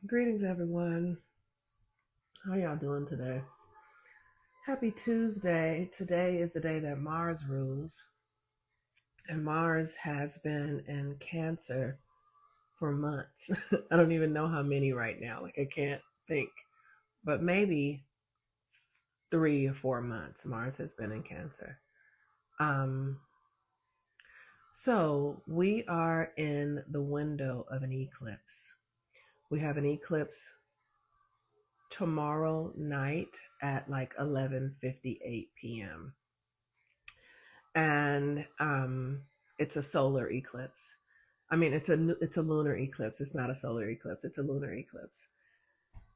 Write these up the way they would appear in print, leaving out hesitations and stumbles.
Greetings, everyone. How y'all doing today? Happy Tuesday. Today is the day that Mars rules, and Mars has been in Cancer for months. I don't even know how many right now. Like, I can't think, but maybe 3 or 4 months Mars has been in Cancer. Um, so we are in the window of an eclipse. We have an eclipse tomorrow night at like 11:58 p.m. and it's a solar eclipse. I mean, it's a lunar eclipse. It's not a solar eclipse. It's a lunar eclipse.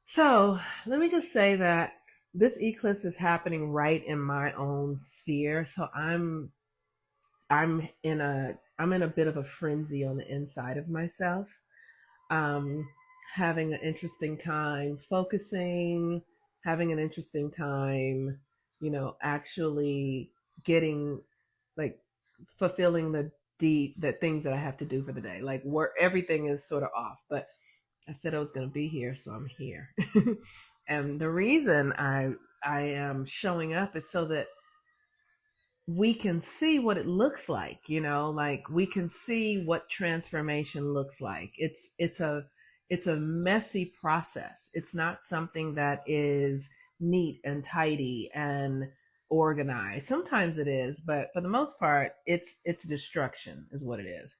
So let me just say that this eclipse is happening right in my own sphere. So I'm in a bit of a frenzy on the inside of myself. Um, Having an interesting time focusing, having an interesting time, actually getting like fulfilling the things that I have to do for the day. Like where everything is sort of off, but I said I was going to be here, so I'm here. And the reason I am showing up is so that we can see what it looks like, like we can see what transformation looks like. It's a messy process. It's not something that is neat and tidy and organized. Sometimes it is, but for the most part, it's destruction is what it is.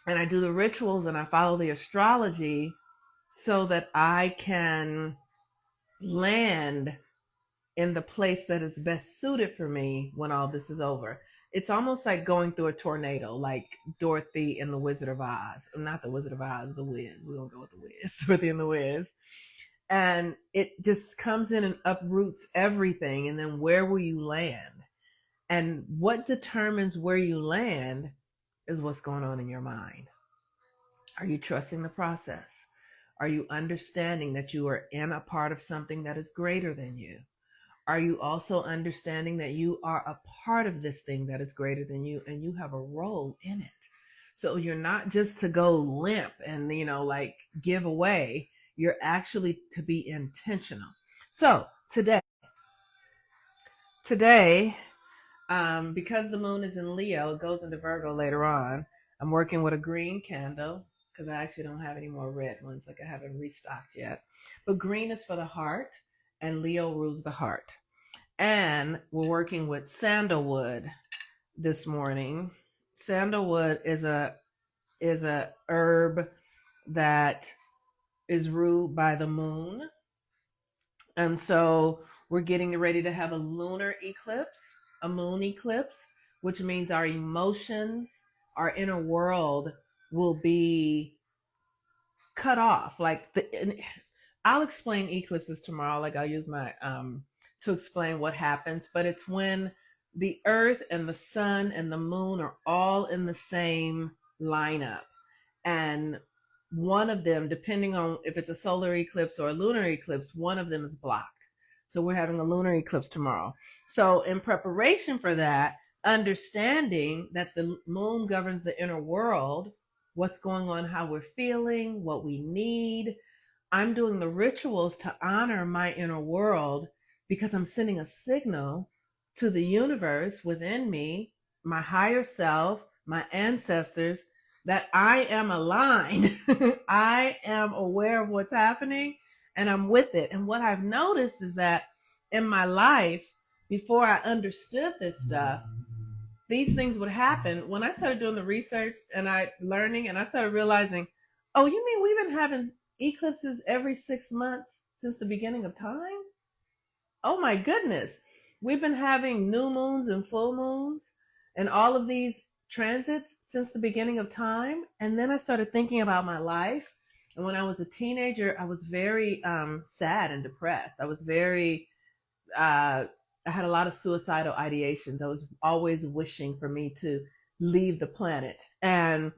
And I do the rituals and I follow the astrology so that I can land in the place that is best suited for me when all this is over. It's almost like going through a tornado, like Dorothy in The Wizard of Oz. Not The Wizard of Oz, The Wiz. We're going to go with The Wiz, Dorothy and The Wiz. And it just comes in and uproots everything. And then where will you land? And what determines where you land is what's going on in your mind. Are you trusting the process? Are you understanding that you are in a part of something that is greater than you? Are you also understanding that you are a part of this thing that is greater than you and you have a role in it? So you're not just to go limp and, like give away. You're actually to be intentional. So today, because the moon is in Leo, it goes into Virgo later on. I'm working with a green candle because I actually don't have any more red ones. Like I haven't restocked yet. But green is for the heart, and Leo rules the heart. And we're working with sandalwood this morning. Sandalwood is a herb that is ruled by the moon. And so we're getting ready to have a lunar eclipse, a moon eclipse, which means our emotions, our inner world will be cut off. I'll explain eclipses tomorrow. Like I'll use my to explain what happens, but it's when the earth and the sun and the moon are all in the same lineup. And one of them, depending on if it's a solar eclipse or a lunar eclipse, one of them is blocked. So we're having a lunar eclipse tomorrow. So in preparation for that, understanding that the moon governs the inner world, what's going on, how we're feeling, what we need, I'm doing the rituals to honor my inner world because I'm sending a signal to the universe within me, my higher self, my ancestors, that I am aligned. I am aware of what's happening and I'm with it. And what I've noticed is that in my life, before I understood this stuff, these things would happen. When I started doing the research and I learning and I started realizing, oh, you mean we've been having eclipses every 6 months since the beginning of time? Oh my goodness. We've been having new moons and full moons and all of these transits since the beginning of time. And then I started thinking about my life. And when I was a teenager, I was very sad and depressed. I had a lot of suicidal ideations. I was always wishing for me to leave the planet. And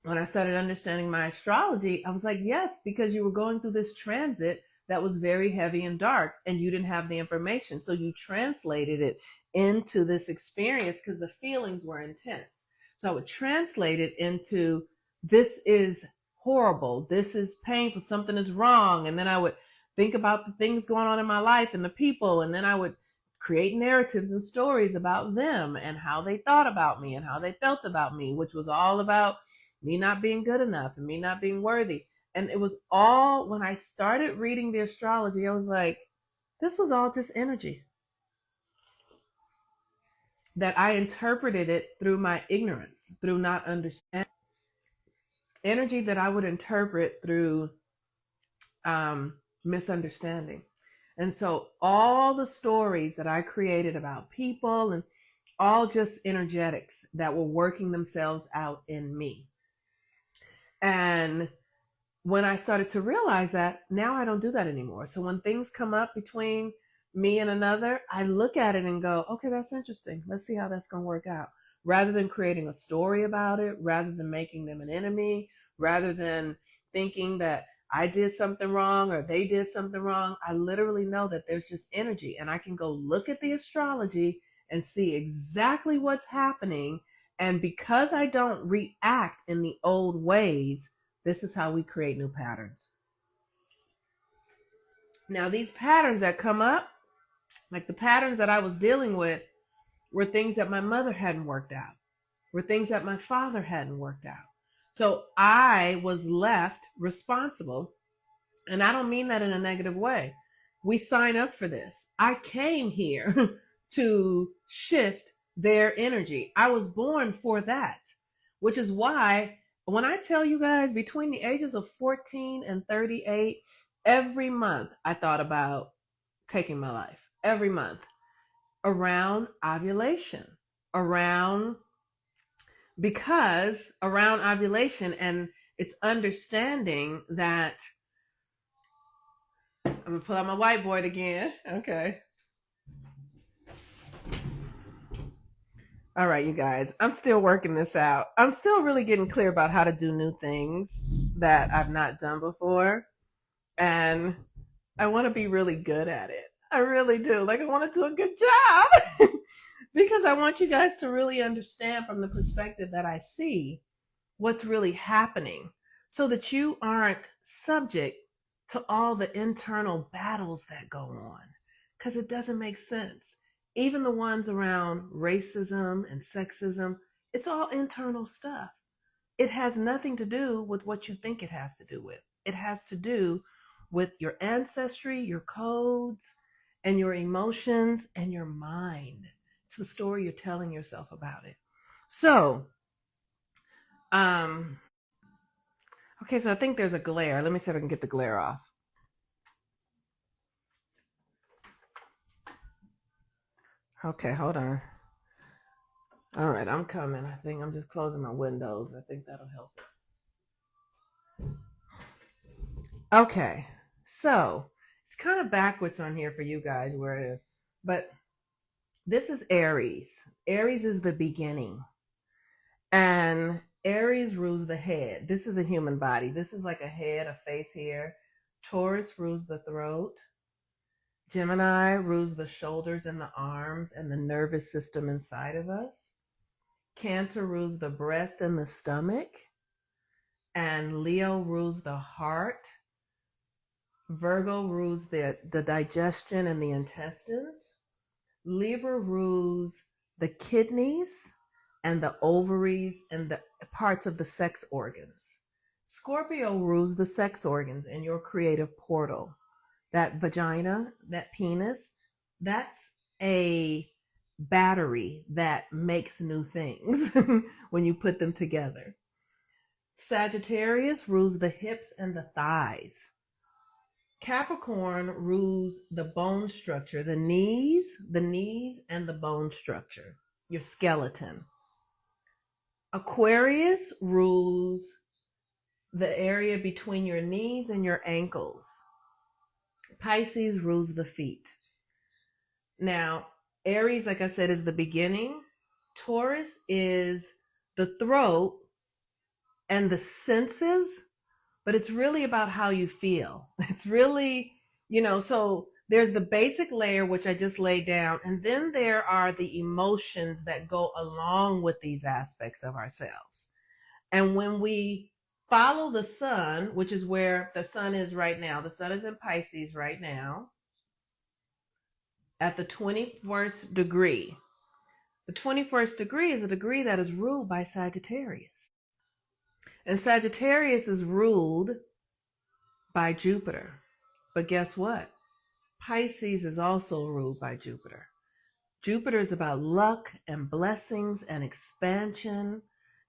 when I started understanding my astrology, I was like, yes, because you were going through this transit that was very heavy and dark, and you didn't have the information. So you translated it into this experience because the feelings were intense. So I would translate it into this is horrible. This is painful. Something is wrong. And then I would think about the things going on in my life and the people. And then I would create narratives and stories about them and how they thought about me and how they felt about me, which was all about me not being good enough and me not being worthy. And it was all, when I started reading the astrology, I was like, this was all just energy that I interpreted it through my ignorance, through not understanding. Energy that I would interpret through misunderstanding. And so all the stories that I created about people and all just energetics that were working themselves out in me. And when I started to realize that, now I don't do that anymore. So when things come up between me and another, I look at it and go, okay, that's interesting. Let's see how that's going to work out. Rather than creating a story about it, rather than making them an enemy, rather than thinking that I did something wrong or they did something wrong, I literally know that there's just energy. And I can go look at the astrology and see exactly what's happening. And because I don't react in the old ways, this is how we create new patterns. Now, these patterns that come up, like the patterns that I was dealing with, were things that my mother hadn't worked out, were things that my father hadn't worked out. So I was left responsible. And I don't mean that in a negative way. We sign up for this. I came here to shift their energy. I was born for that, which is why when I tell you guys between the ages of 14 and 38, every month I thought about taking my life. Every month around ovulation, around ovulation, and it's understanding that I'm gonna pull out my whiteboard again. Okay. All right, you guys. I'm still working this out. I'm still really getting clear about how to do new things that I've not done before. And I want to be really good at it. I really do. Like, I want to do a good job because I want you guys to really understand from the perspective that I see what's really happening so that you aren't subject to all the internal battles that go on because it doesn't make sense. Even the ones around racism and sexism, it's all internal stuff. It has nothing to do with what you think it has to do with. It has to do with your ancestry, your codes, and your emotions and your mind. It's the story you're telling yourself about it. So, um, okay, so I think there's a glare. Let me see if I can get the glare off. Okay, hold on. All right, I'm coming. I think I'm just closing my windows. I think that'll help. Okay, so it's kind of backwards on here for you guys where it is. But this is Aries. Aries is the beginning. And Aries rules the head. This is a human body. This is like a head, a face here. Taurus rules the throat. Gemini rules the shoulders and the arms and the nervous system inside of us. Cancer rules the breast and the stomach. And Leo rules the heart. Virgo rules the digestion and the intestines. Libra rules the kidneys and the ovaries and the parts of the sex organs. Scorpio rules the sex organs and your creative portal. That vagina, that penis, that's a battery that makes new things when you put them together. Sagittarius rules the hips and the thighs. Capricorn rules the bone structure, the knees and the bone structure, your skeleton. Aquarius rules the area between your knees and your ankles. Pisces rules the feet. Now, Aries, like I said, is the beginning. Taurus is the throat and the senses, but it's really about how you feel. It's really, so there's the basic layer, which I just laid down, and then there are the emotions that go along with these aspects of ourselves. And when we follow the sun, which is where the sun is right now. The sun is in Pisces right now at the 21st degree. The 21st degree is a degree that is ruled by Sagittarius. And Sagittarius is ruled by Jupiter. But guess what? Pisces is also ruled by Jupiter. Jupiter is about luck and blessings and expansion.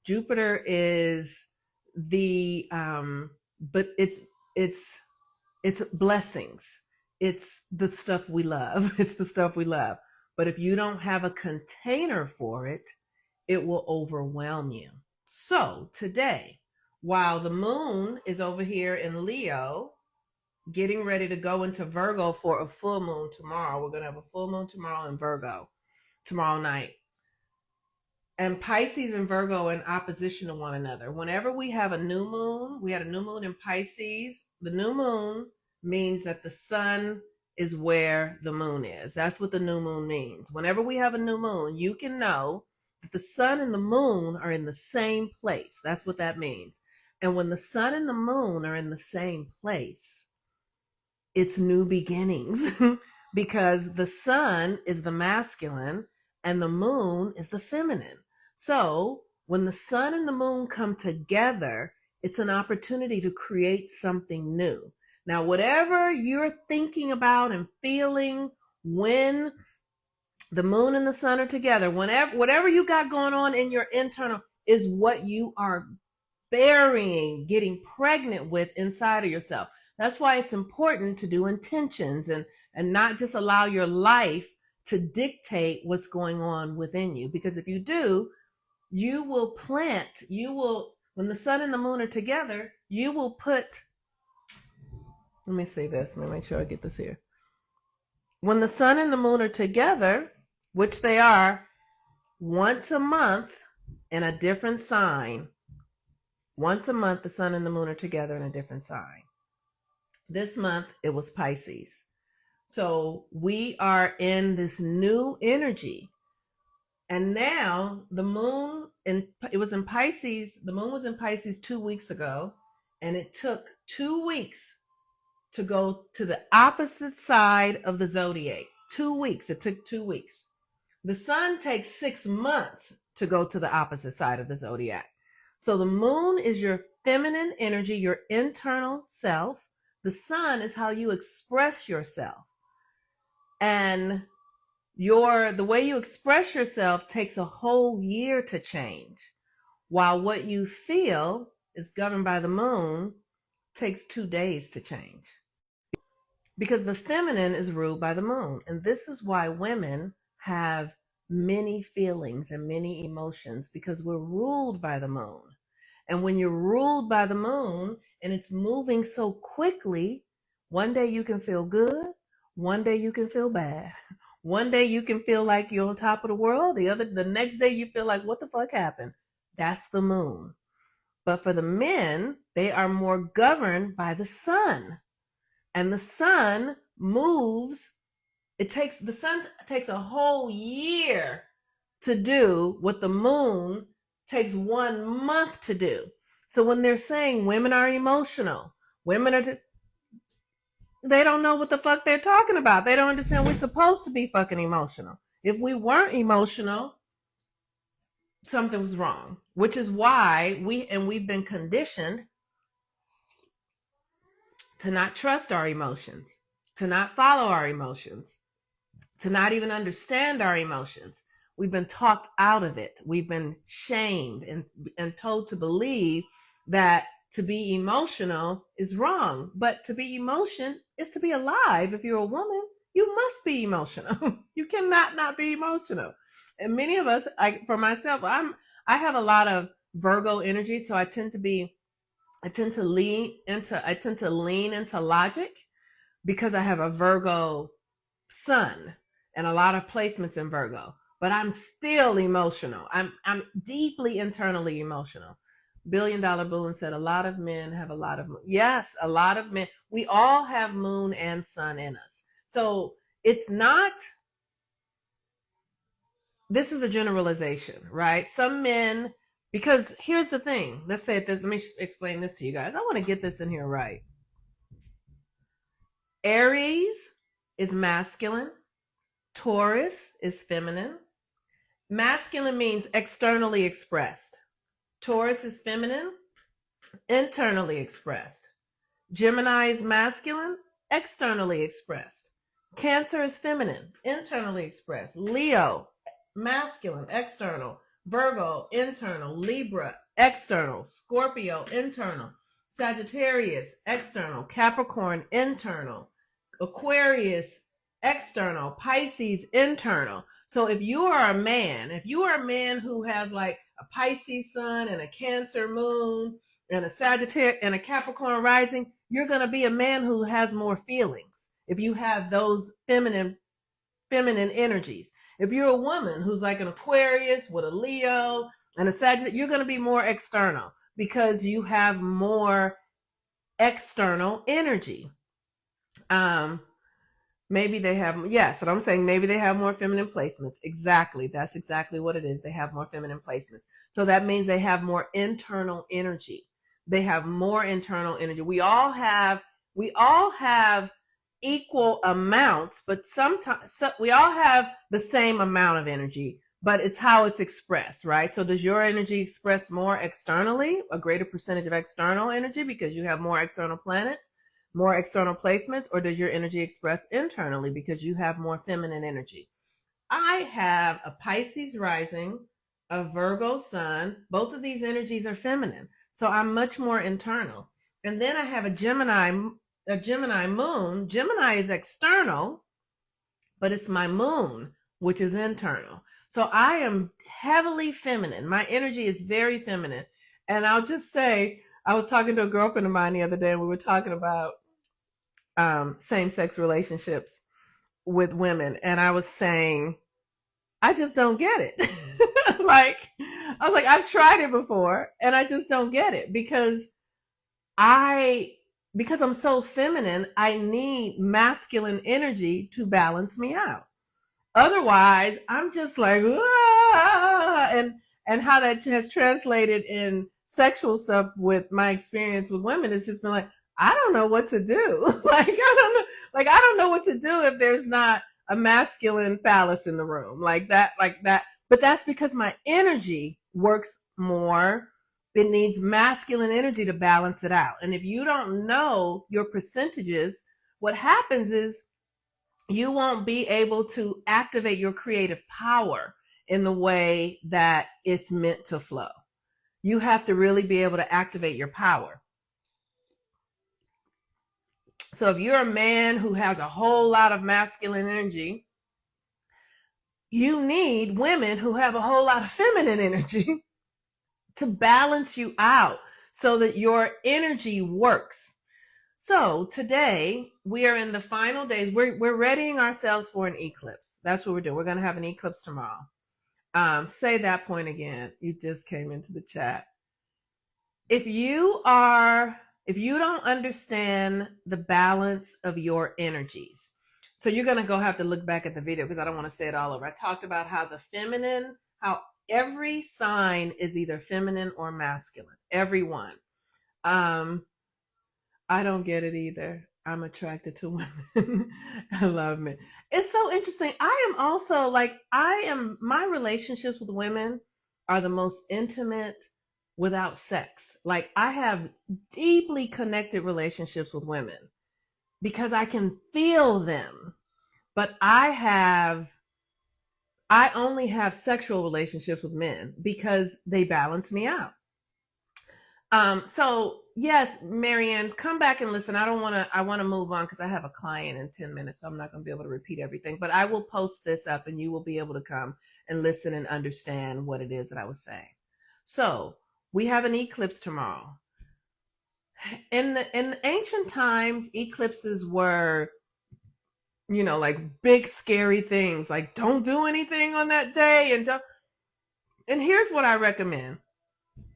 Jupiter is the but it's blessings. It's the stuff we love. It's the stuff we love. But if you don't have a container for it, it will overwhelm you. So today, while the moon is over here in Leo, getting ready to go into Virgo for a full moon tomorrow. We're going to have a full moon tomorrow in Virgo tomorrow night. And Pisces and Virgo in opposition to one another. Whenever we have a new moon, we had a new moon in Pisces. The new moon means that the sun is where the moon is. That's what the new moon means. Whenever we have a new moon, you can know that the sun and the moon are in the same place. That's what that means. And when the sun and the moon are in the same place, it's new beginnings because the sun is the masculine and the moon is the feminine. So when the sun and the moon come together, it's an opportunity to create something new. Now, whatever you're thinking about and feeling when the moon and the sun are together, whatever you got going on in your internal is what you are burying, getting pregnant with inside of yourself. That's why it's important to do intentions and not just allow your life to dictate what's going on within you. Because if you do, you will when the sun and the moon are together, you will put, let me say this, let me make sure I get this here. When the sun and the moon are together, which they are once a month in a different sign, once a month, the sun and the moon are together in a different sign. This month, it was Pisces. So we are in this new energy. And now the moon, it was in Pisces, the moon was in Pisces 2 weeks ago, and it took 2 weeks to go to the opposite side of the zodiac. 2 weeks, it took 2 weeks. The sun takes 6 months to go to the opposite side of the zodiac. So the moon is your feminine energy, your internal self. The sun is how you express yourself. And the way you express yourself takes a whole year to change, while what you feel is governed by the moon takes 2 days to change. Because the feminine is ruled by the moon. And this is why women have many feelings and many emotions, because we're ruled by the moon. And when you're ruled by the moon and it's moving so quickly, one day you can feel good, one day you can feel bad. One day you can feel like you're on top of the world, the next day you feel like, what the fuck happened? That's the moon. But for the men, they are more governed by the sun. And the sun moves, the sun takes a whole year to do what the moon takes 1 month to do. So when they're saying women are emotional, they don't know what the fuck they're talking about. They don't understand we're supposed to be fucking emotional. If we weren't emotional, something was wrong, which is why we've been conditioned to not trust our emotions, to not follow our emotions, to not even understand our emotions. We've been talked out of it. We've been shamed and told to believe that to be emotional is wrong. But to be emotion is to be alive. If you're a woman, you must be emotional. You cannot not be emotional. And many of us, for myself, I have a lot of Virgo energy, so I tend to lean into logic because I have a Virgo sun and a lot of placements in Virgo. But I'm still emotional. I'm deeply internally emotional. $1 Billion Boone said a lot of men have a lot of moon. Yes, a lot of men. We all have moon and sun in us. So it's not, this is a generalization, right? Some men Because here's the thing. Let's say this, let me explain this to you guys. I want to get this in here right. Aries is masculine. Taurus is feminine. Masculine means externally expressed. Taurus is feminine, internally expressed. Gemini is masculine, externally expressed. Cancer is feminine, internally expressed. Leo, masculine, external. Virgo, internal. Libra, external. Scorpio, internal. Sagittarius, external. Capricorn, internal. Aquarius, external. Pisces, internal. So if you are a man who has like a Pisces sun and a Cancer moon and a Sagittarius and a Capricorn rising, you're going to be a man who has more feelings if you have those feminine energies. If you're a woman who's like an Aquarius with a Leo and a Sagittarius, you're going to be more external because you have more external energy. Maybe they have, yes, and I'm saying maybe they have more feminine placements. Exactly. That's exactly what it is. They have more feminine placements. So that means they have more internal energy. They have more internal energy. We all have equal amounts, but sometimes we all have the same amount of energy, but it's how it's expressed, right? So does your energy express more externally, a greater percentage of external energy because you have more external planets? More external placements, or does your energy express internally because you have more feminine energy? I have a Pisces rising, a Virgo sun. Both of these energies are feminine. So I'm much more internal. And then I have a Gemini moon. Gemini is external, but it's my moon, which is internal. So I am heavily feminine. My energy is very feminine. And I'll just say, I was talking to a girlfriend of mine the other day, and we were talking about same-sex relationships with women, and I was saying, I just don't get it. Like, I was like, I've tried it before, and I just don't get it because I'm so feminine, I need masculine energy to balance me out. Otherwise, I'm just like, ah, and how that has translated in sexual stuff with my experience with women, it's just been like, I don't know what to do. I don't know what to do if there's not a masculine phallus in the room like that. But that's because my energy works more. It needs masculine energy to balance it out. And if you don't know your percentages, what happens is you won't be able to activate your creative power in the way that it's meant to flow. You have to really be able to activate your power. So if you're a man who has a whole lot of masculine energy, you need women who have a whole lot of feminine energy to balance you out so that your energy works. So today we are in the final days. We're readying ourselves for an eclipse. That's what we're doing. We're going to have an eclipse tomorrow. Say that point again. You just came into the chat. If you don't understand the balance of your energies, so you're going to have to look back at the video because I don't want to say it all over. I talked about how how every sign is either feminine or masculine. Every one. I don't get it either. I'm attracted to women. I love men. It's so interesting. My relationships with women are the most intimate without sex. Like, I have deeply connected relationships with women because I can feel them. But I only have sexual relationships with men because they balance me out. So yes, Marianne, come back and listen. I want to move on because I have a client in 10 minutes, so I'm not going to be able to repeat everything, but I will post this up and you will be able to come and listen and understand what it is that I was saying. So we have an eclipse tomorrow. In the ancient times, eclipses were, like big scary things, like don't do anything on that day and here's what I recommend.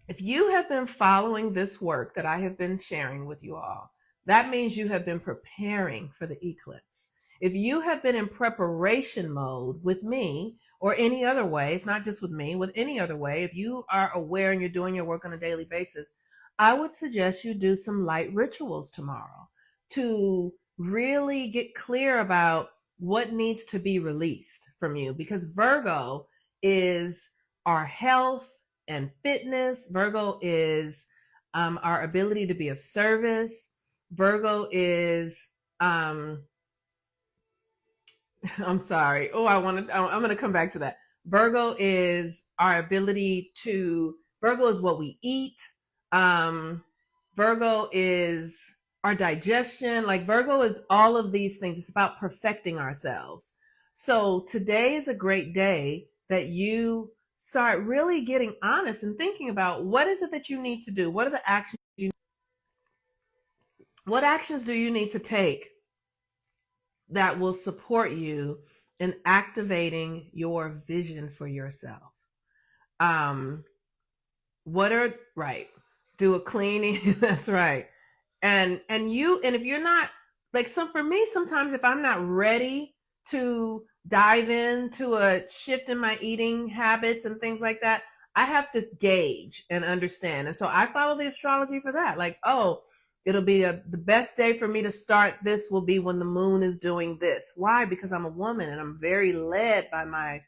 If you have been following this work that I have been sharing with you all, that means you have been preparing for the eclipse. If you have been in preparation mode with me, or any other way, it's not just with me, with any other way, if you are aware and you're doing your work on a daily basis, I would suggest you do some light rituals tomorrow to really get clear about what needs to be released from you, because Virgo is our health and fitness. Virgo is our ability to be of service. Virgo is um, I'm sorry. Oh, I'm going to come back to that. Virgo is our ability to, Virgo is what we eat. Um, Virgo is our digestion. Like Virgo is all of these things. It's about perfecting ourselves. So today is a great day that you start really getting honest and thinking about what is it that you need to do? What are the actions what actions do you need to take that will support you in activating your vision for yourself? Um, what are right? Do a cleaning. That's right. And if you're not like some for me, sometimes if I'm not ready to dive into a shift in my eating habits and things like that, I have to gauge and understand. And so I follow the astrology for that. Like, oh, it'll be the best day for me to start this will be when the moon is doing this. Why? Because I'm a woman and I'm very led by my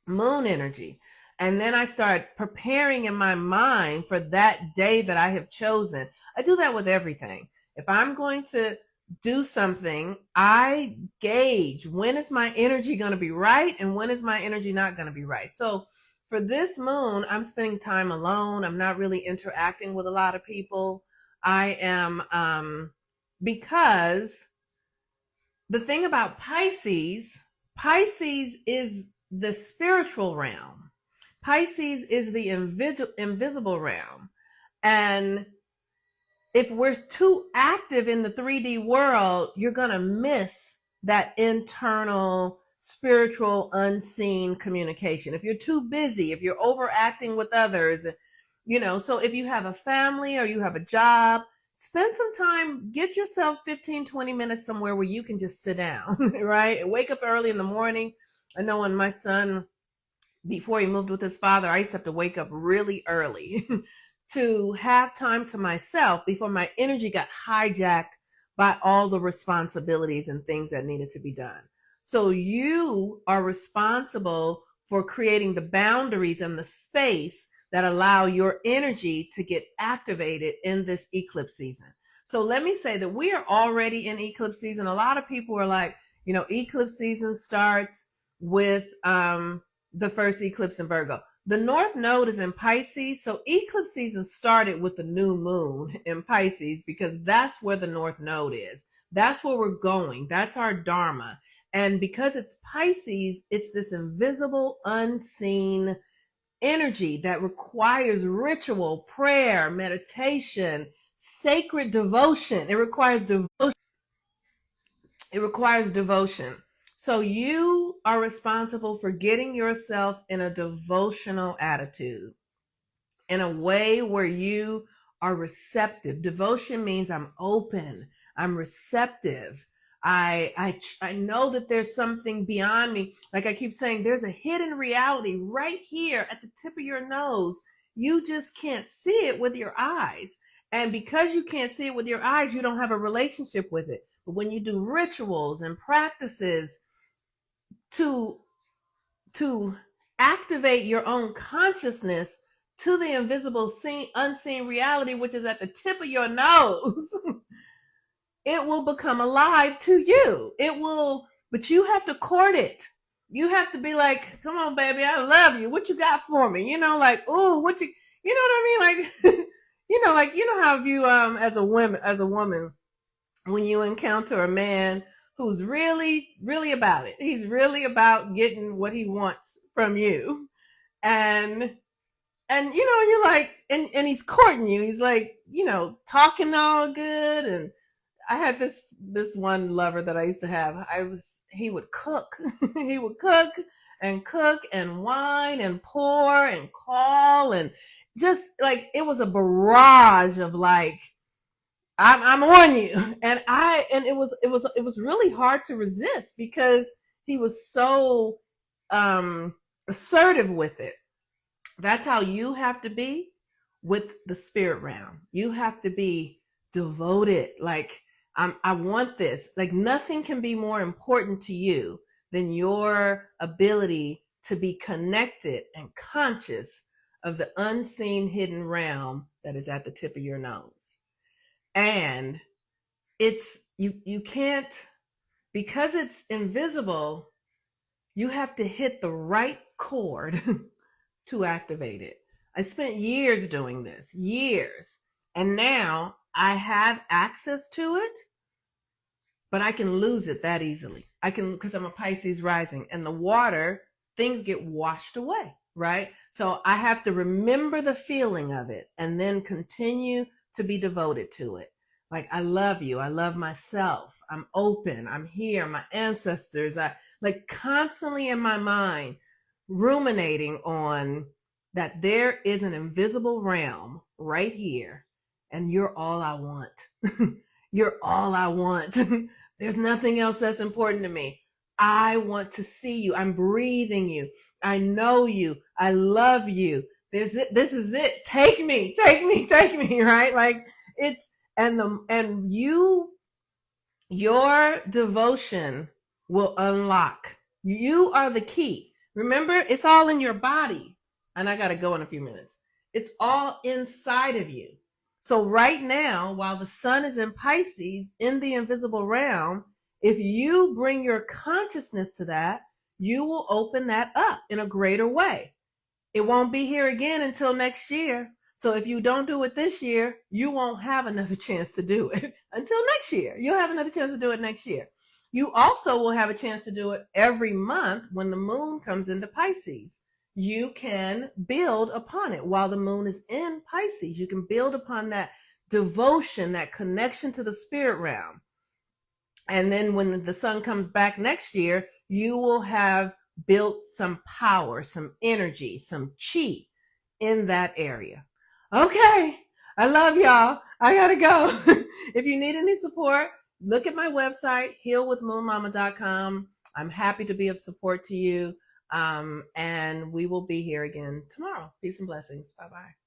moon energy. And then I start preparing in my mind for that day that I have chosen. I do that with everything. If I'm going to do something, I gauge when is my energy going to be right and when is my energy not going to be right. So for this moon, I'm spending time alone. I'm not really interacting with a lot of people. I am, because the thing about Pisces is the spiritual realm. Pisces is the invisible realm. And if we're too active in the 3D world, you're going to miss that internal, spiritual, unseen communication. If you're too busy, if you're overacting with others, so if you have a family or you have a job, spend some time, get yourself 15, 20 minutes somewhere where you can just sit down, right? Wake up early in the morning. I know when my son, before he moved with his father, I used to have to wake up really early to have time to myself before my energy got hijacked by all the responsibilities and things that needed to be done. So you are responsible for creating the boundaries and the space that allow your energy to get activated in this eclipse season. So let me say that we are already in eclipse season. A lot of people are like, eclipse season starts with the first eclipse in Virgo. The North Node is in Pisces, so eclipse season started with the new moon in Pisces because that's where the North Node is. That's where we're going. That's our Dharma. And because it's Pisces, it's this invisible, unseen energy that requires ritual, prayer, meditation, sacred devotion. It requires devotion. It requires devotion. So you are responsible for getting yourself in a devotional attitude, in a way where you are receptive. Devotion means I'm open, I'm receptive. I know that there's something beyond me. Like I keep saying, there's a hidden reality right here at the tip of your nose. You just can't see it with your eyes. And because you can't see it with your eyes, you don't have a relationship with it. But when you do rituals and practices to to activate your own consciousness to the invisible unseen reality, which is at the tip of your nose, it will become alive to you. It will, but you have to court it. You have to be like, come on, baby, I love you. What you got for me? Like, oh, you know what I mean? Like, how you, as a woman, when you encounter a man who's really, really about it. He's really about getting what he wants from you. And you're like, and he's courting you. He's like, talking all good. And I had this one lover that I used to have. He would cook. He would cook and wine and pour and call and just like it was a barrage of like I'm on you. And it was really hard to resist because he was so assertive with it. That's how you have to be with the spirit realm. You have to be devoted. Like, I want this. Like, nothing can be more important to you than your ability to be connected and conscious of the unseen hidden realm that is at the tip of your nose. And it's, you can't, because it's invisible, you have to hit the right chord to activate it. I spent years doing this, years. And now I have access to it, but I can lose it that easily. I can, because I'm a Pisces rising, and the water, things get washed away, right? So I have to remember the feeling of it and then continue to be devoted to it. Like, I love you. I love myself. I'm open. I'm here. My ancestors. I like constantly in my mind ruminating on that there is an invisible realm right here, and you're all I want. You're all I want. There's nothing else that's important to me. I want to see you. I'm breathing you. I know you. I love you. This is it. Take me, take me, take me, right? Like, it's, and your devotion will unlock. You are the key. Remember, it's all in your body. And I got to go in a few minutes. It's all inside of you. So, right now, while the sun is in Pisces in the invisible realm, if you bring your consciousness to that, you will open that up in a greater way. It won't be here again until next year. So if you don't do it this year, you won't have another chance to do it until next year. You'll have another chance to do it next year. You also will have a chance to do it every month when the moon comes into Pisces. You can build upon it while the moon is in Pisces. You can build upon that devotion, that connection to the spirit realm. And then when the sun comes back next year, you will have built some power, some energy, some chi in that area. Okay. I love y'all. I gotta go. If you need any support, look at my website, healwithmoonmama.com. I'm happy to be of support to you. And we will be here again tomorrow. Peace and blessings. Bye bye.